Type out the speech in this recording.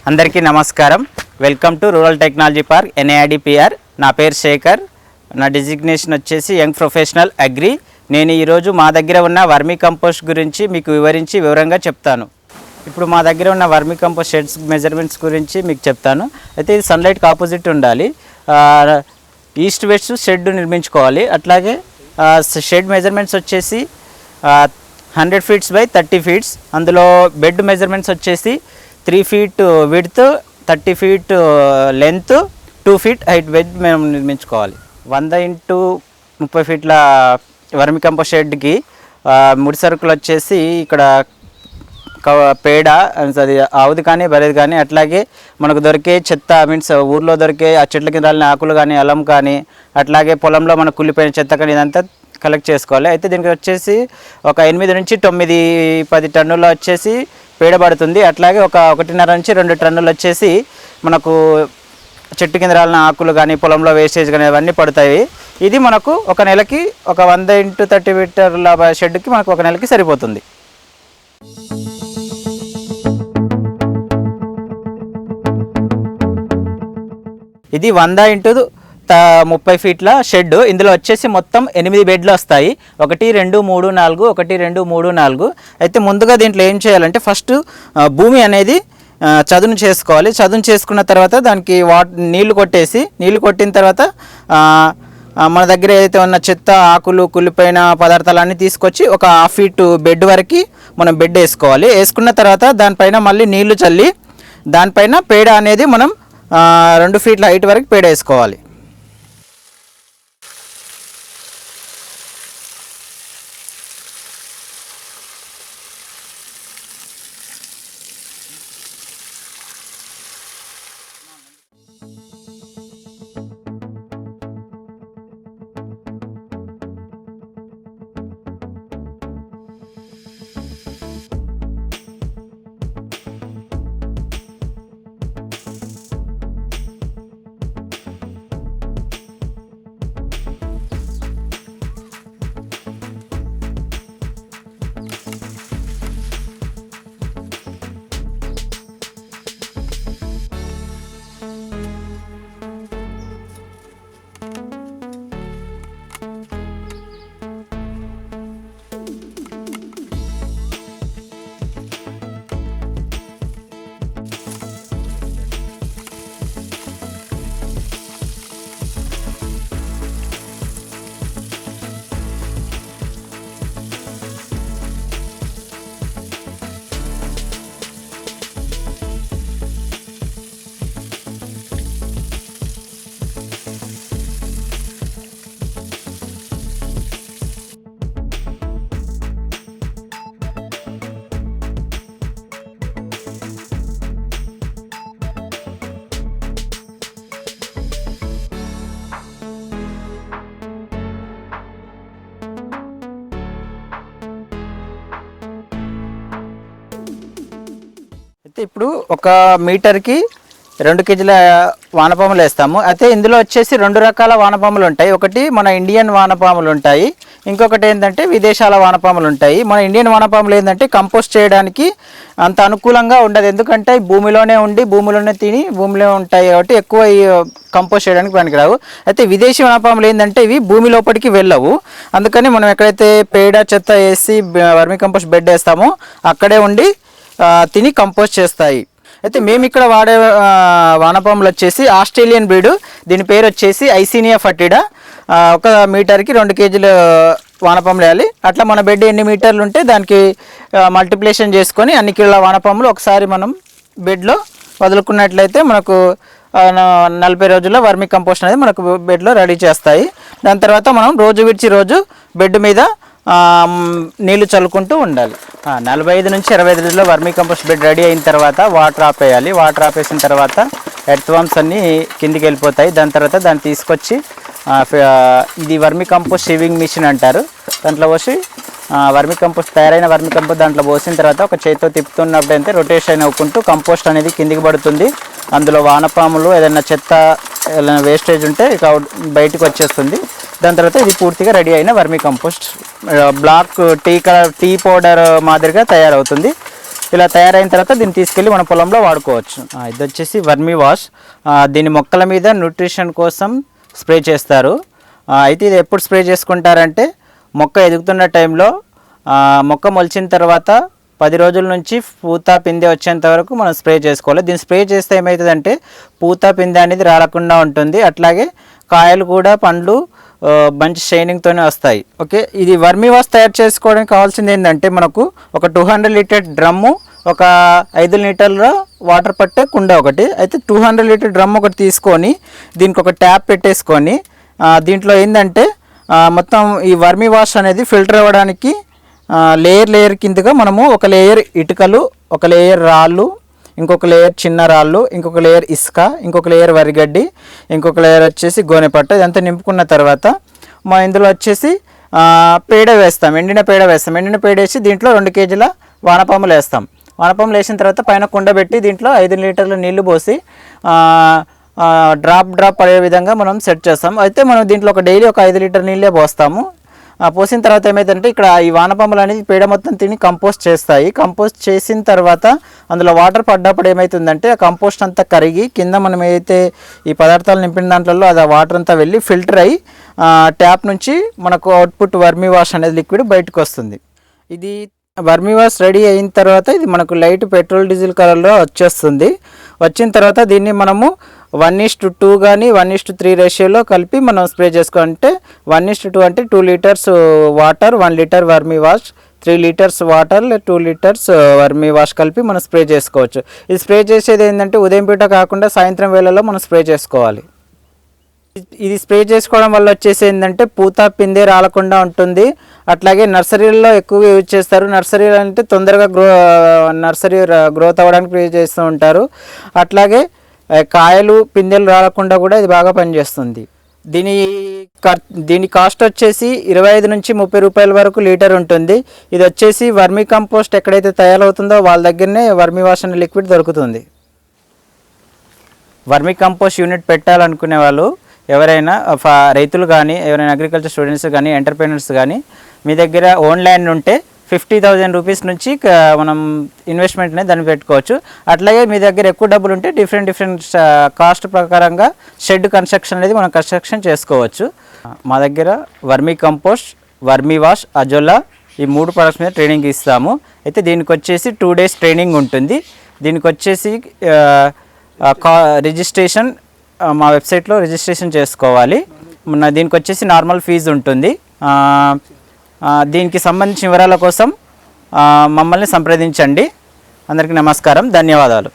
అందరికీ నమస్కారం. Welcome to rural technology park NAIDPR. నా పేరు శేఖర్. నా డిజిగ్నేషన్ వచ్చేసి యంగ్ ప్రొఫెషనల్ అగ్రి. నేను ఈరోజు మా దగ్గర ఉన్న వర్మీ కంపోస్ట్ గురించి మీకు వివరంగా చెప్తాను. ఇప్పుడు మా దగ్గర ఉన్న వర్మీ కంపోస్ట్ షెడ్స్ మెజర్మెంట్స్ గురించి మీకు చెప్తాను. అయితే ఇది సన్లైట్కి ఆపోజిట్ ఉండాలి. ఈస్ట్ వెస్ట్ షెడ్ నిర్మించుకోవాలి. అట్లాగే షెడ్ మెజర్మెంట్స్ వచ్చేసి 100 feet by 30 feet. అందులో బెడ్ మెజర్మెంట్స్ వచ్చేసి 3 feet width, 30 feet length, 2 feet height bed మేము నిర్మించుకోవాలి. 100 x 30 feet వర్మి కంపోస్ట్ షెడ్కి ముడి సరుకులు వచ్చేసి ఇక్కడ పేడ, అది ఆవుది కానీ బరేది కానీ, అట్లాగే మనకు దొరికే చెత్త, మీన్స్ ఊర్లో దొరికే ఆ చెట్ల కింద రాలిన ఆకులు కానీ, అల్లం కానీ, అట్లాగే పొలంలో మనకు కుళ్ళిపోయిన చెత్త కానీ ఇదంతా కలెక్ట్ చేసుకోవాలి. అయితే దీనికి వచ్చేసి ఒక 8 నుంచి 9-10 టన్నులు వచ్చేసి పేడ పడుతుంది. అట్లాగే ఒక 1.5 నుంచి 2 టన్నులు వచ్చేసి మనకు చెట్టు కింద రాలిన ఆకులు కానీ, పొలంలో వేస్టేజ్ కానీ అవన్నీ పడతాయి. ఇది మనకు ఒక నెలకి ఒక 100 x 30 మీటర్ల షెడ్కి మనకు ఒక నెలకి సరిపోతుంది. ఇది 100 x 30 feet షెడ్. ఇందులో వచ్చేసి మొత్తం 8 బెడ్లు వస్తాయి. 1 2 3 4 1 2 3 4. అయితే ముందుగా దీంట్లో ఏం చేయాలంటే ఫస్ట్ భూమి అనేది చదును చేసుకోవాలి. చదును చేసుకున్న తర్వాత దానికి నీళ్లు కొట్టిన తర్వాత మన దగ్గర ఏదైతే ఉన్న చెత్త, ఆకులు, కుళ్ళిపోయిన పదార్థాలన్నీ తీసుకొచ్చి ఒక 1/2 feet బెడ్ వరకు మనం బెడ్ వేసుకోవాలి. వేసుకున్న తర్వాత దానిపైన మళ్ళీ నీళ్లు చల్లి దానిపైన పేడ అనేది మనం 2 feet హైట్ వరకు పేడ వేసుకోవాలి. అయితే ఇప్పుడు 1 మీటర్కి 2 kg వానపాములు వేస్తాము. అయితే ఇందులో వచ్చేసి 2 రకాల వానపాములు ఉంటాయి. ఒకటి మన ఇండియన్ వానపాములు ఉంటాయి, ఇంకొకటి ఏంటంటే విదేశాల వానపాములు ఉంటాయి. మన ఇండియన్ వానపాములు ఏంటంటే కంపోస్ట్ చేయడానికి అంత అనుకూలంగా ఉండదు. ఎందుకంటే భూమిలోనే ఉండి భూమిలోనే తిని భూమిలో ఉంటాయి కాబట్టి ఎక్కువ కంపోస్ట్ చేయడానికి పనికిరావు. అయితే విదేశీ వానపాములు ఏంటంటే ఇవి భూమి లోపలికి వెళ్ళవు. అందుకని మనం ఎక్కడైతే పేడ, చెత్త వేసి వర్మి కంపోస్ట్ బెడ్ వేస్తామో అక్కడే ఉండి తిని కంపోస్ట్ చేస్తాయి. అయితే మేము ఇక్కడ వాడే వానపాములు వచ్చేసి ఆస్ట్రేలియన్ బ్రీడ్. దీని పేరు వచ్చేసి ఐసీనియా ఫటిడా. 1 మీటర్కి 2 kg వానపాములు వేయాలి. అట్లా మన బెడ్ ఎన్ని మీటర్లు ఉంటే దానికి మల్టిప్లికేషన్ చేసుకొని అన్ని కిలోల వానపాములు ఒకసారి మనం బెడ్లో వదులుకున్నట్లయితే మనకు 40 రోజుల్లో వర్మి కంపోస్ట్ అనేది మనకు బెడ్లో రెడీ చేస్తాయి. దాని తర్వాత మనం రోజు విడిచి రోజు బెడ్ మీద నీళ్లు చల్లుకుంటూ ఉండాలి. 45 నుంచి 25 రోజుల్లో వర్మీ కంపోస్ట్ బెడ్ రెడీ అయిన తర్వాత వాటర్ ఆపేయాలి. వాటర్ ఆపేసిన తర్వాత ఎర్త్ వామ్స్ అన్నీ కిందికి వెళ్ళిపోతాయి. దాని తర్వాత దాన్ని తీసుకొచ్చి ఇది వర్మీ కంపోస్ట్ షీవింగ్ మిషన్ అంటారు. దాంట్లో పోసి వర్మి కంపోస్ట్ తయారైన వర్మి కంపోస్ట్ దాంట్లో పోసిన తర్వాత ఒక చేతితో తిప్పుతున్నప్పుడు అయితే రొటేషన్ అవ్వుకుంటూ కంపోస్ట్ అనేది కిందికి పడుతుంది. అందులో వానపాములు ఏదైనా చెత్త ఏదైనా వేస్టేజ్ ఉంటే ఇక బయటకు వచ్చేస్తుంది. దాని తర్వాత ఇది పూర్తిగా రెడీ అయిన vermicompost black tea powder మాదిరిగా తయారవుతుంది. ఇలా తయారైన తర్వాత దీన్ని తీసుకెళ్ళి మన పొలంలో వాడుకోవచ్చు. ఇది వచ్చేసి వర్మీ వాష్. దీని మొక్కల మీద న్యూట్రిషన్ కోసం స్ప్రే చేస్తారు. అయితే ఇది ఎప్పుడు స్ప్రే చేసుకుంటారంటే మొక్క ఎదుగుతున్న టైంలో, మొక్క మొలిచిన తర్వాత 10 రోజుల నుంచి పూత పిందె వచ్చేంత వరకు మనం స్ప్రే చేసుకోవాలి. దీన్ని స్ప్రే చేస్తే ఏమవుతుందంటే పూత పిందె అనేది రాలకుండా ఉంటుంది. అట్లాగే కాయలు కూడా, పండ్లు మంచి షైనింగ్తోనే వస్తాయి. ఓకే, ఇది వర్మీ వాష్ తయారు చేసుకోవడానికి కావాల్సింది ఏంటంటే మనకు ఒక 200 లీటర్ డ్రమ్ము, ఒక 5 లీటర్ల వాటర్ పట్టే కుండ ఒకటి. అయితే 200 లీటర్ డ్రమ్ ఒకటి తీసుకొని దీనికి ఒక ట్యాప్ పెట్టేసుకొని దీంట్లో ఏంటంటే మొత్తం ఈ వర్మీ వాష్ అనేది ఫిల్టర్ అవ్వడానికి లేయర్ కిందగా మనము ఒక లేయర్ ఇటుకలు, ఒక లేయర్ రాళ్ళు, ఇంకొక లేయర్ చిన్న రాళ్ళు, ఇంకొక లేయర్ ఇసుక, ఇంకొక లేయర్ వరిగడ్డి, ఇంకొక లేయర్ వచ్చేసి గోనెపట్ట, ఇదంతా నింపుకున్న తర్వాత ఇందులో వచ్చేసి పేడ వేస్తాం, ఎండిన పేడ వేస్తాం. ఎండిన పేడ వేసి దీంట్లో 2 కేజీల వానపాములు వేస్తాం. వానపాములు వేసిన తర్వాత పైన కుండ పెట్టి దీంట్లో 5 లీటర్ల నీళ్లు పోసి డ్రాప్ పడే విధంగా మనం సెట్ చేస్తాం. అయితే మనం దీంట్లో డైలీ ఒక 5 లీటర్ నీళ్ళే పోస్తాము. పోసిన తర్వాత ఏమైందంటే ఇక్కడ ఈ వానపాములు అనేది పేడ మొత్తం తిని కంపోస్ట్ చేస్తాయి. కంపోస్ట్ చేసిన తర్వాత అందులో వాటర్ పడ్డప్పుడు ఏమవుతుందంటే ఆ కంపోస్ట్ అంతా కరిగి కింద మనం ఏదైతే ఈ పదార్థాలు నింపిన దాంట్లో అది ఆ వాటర్ అంతా వెళ్ళి ఫిల్టర్ అయ్యి ట్యాప్ నుంచి మనకు అవుట్పుట్ వర్మీ వాష్ అనేది లిక్విడ్ బయటకు వస్తుంది. ఇది వర్మీ వాష్ రెడీ అయిన తర్వాత ఇది మనకు లైట్ పెట్రోల్ డీజిల్ కలర్లో వచ్చేస్తుంది. వచ్చిన తర్వాత దీన్ని మనము 1:2 కానీ 1:3 రేషియోలో కలిపి మనం స్ప్రే చేసుకోవాలంటే 1:2 అంటే 2 litres water, 1 litre vermi wash, 3 litres water, 2 litres vermi wash కలిపి మనం స్ప్రే చేసుకోవచ్చు. ఇది స్ప్రే చేసేది ఏంటంటే ఉదయం పూట కాకుండా సాయంత్రం వేళలో మనం స్ప్రే చేసుకోవాలి. ఇది స్ప్రే చేసుకోవడం వల్ల వచ్చేసి ఏంటంటే పూత పిందె రాలకుండా ఉంటుంది. అట్లాగే నర్సరీల్లో ఎక్కువగా యూజ్ చేస్తారు. నర్సరీలు అంటే తొందరగా నర్సరీ గ్రోత్ అవ్వడానికి స్ప్రే చేస్తూ ఉంటారు. అట్లాగే కాయలు పిందెలు రాలకుండా కూడా ఇది బాగా పనిచేస్తుంది. దీని కాస్ట్ వచ్చేసి 25 నుంచి 30 రూపాయల వరకు లీటర్ ఉంటుంది. ఇది వచ్చేసి వర్మీ కంపోస్ట్ ఎక్కడైతే తయారవుతుందో వాళ్ళ దగ్గరనే వర్మీ వాష్ అనే లిక్విడ్ దొరుకుతుంది. వర్మీ కంపోస్ట్ యూనిట్ పెట్టాలనుకునే వాళ్ళు ఎవరైనా రైతులు కానీ, ఎవరైనా అగ్రికల్చర్ స్టూడెంట్స్ కానీ, ఎంటర్ప్రెనర్స్ కానీ మీ దగ్గర ఓన్ ల్యాండ్ ఉంటే 50,000 రూపీస్ నుంచి మనం ఇన్వెస్ట్మెంట్ అనేది దాన్ని పెట్టుకోవచ్చు. అట్లాగే మీ దగ్గర ఎక్కువ డబ్బులు ఉంటే డిఫరెంట్ కాస్ట్ ప్రకారంగా షెడ్ కన్స్ట్రక్షన్ అనేది మనం కన్స్ట్రక్షన్ చేసుకోవచ్చు. మా దగ్గర vermi compost, vermi wash, azolla ఈ 3 ప్రొడక్ట్స్ మీద ట్రైనింగ్ ఇస్తాము. అయితే దీనికి వచ్చేసి 2 డేస్ ట్రైనింగ్ ఉంటుంది. దీనికి వచ్చేసి రిజిస్ట్రేషన్ మా వెబ్సైట్లో రిజిస్ట్రేషన్ చేసుకోవాలి. దీనికి వచ్చేసి నార్మల్ ఫీజు ఉంటుంది. దీనికి సంబంధించిన వివరాల కోసం మమ్మల్ని సంప్రదించండి. అందరికీ నమస్కారం, ధన్యవాదాలు.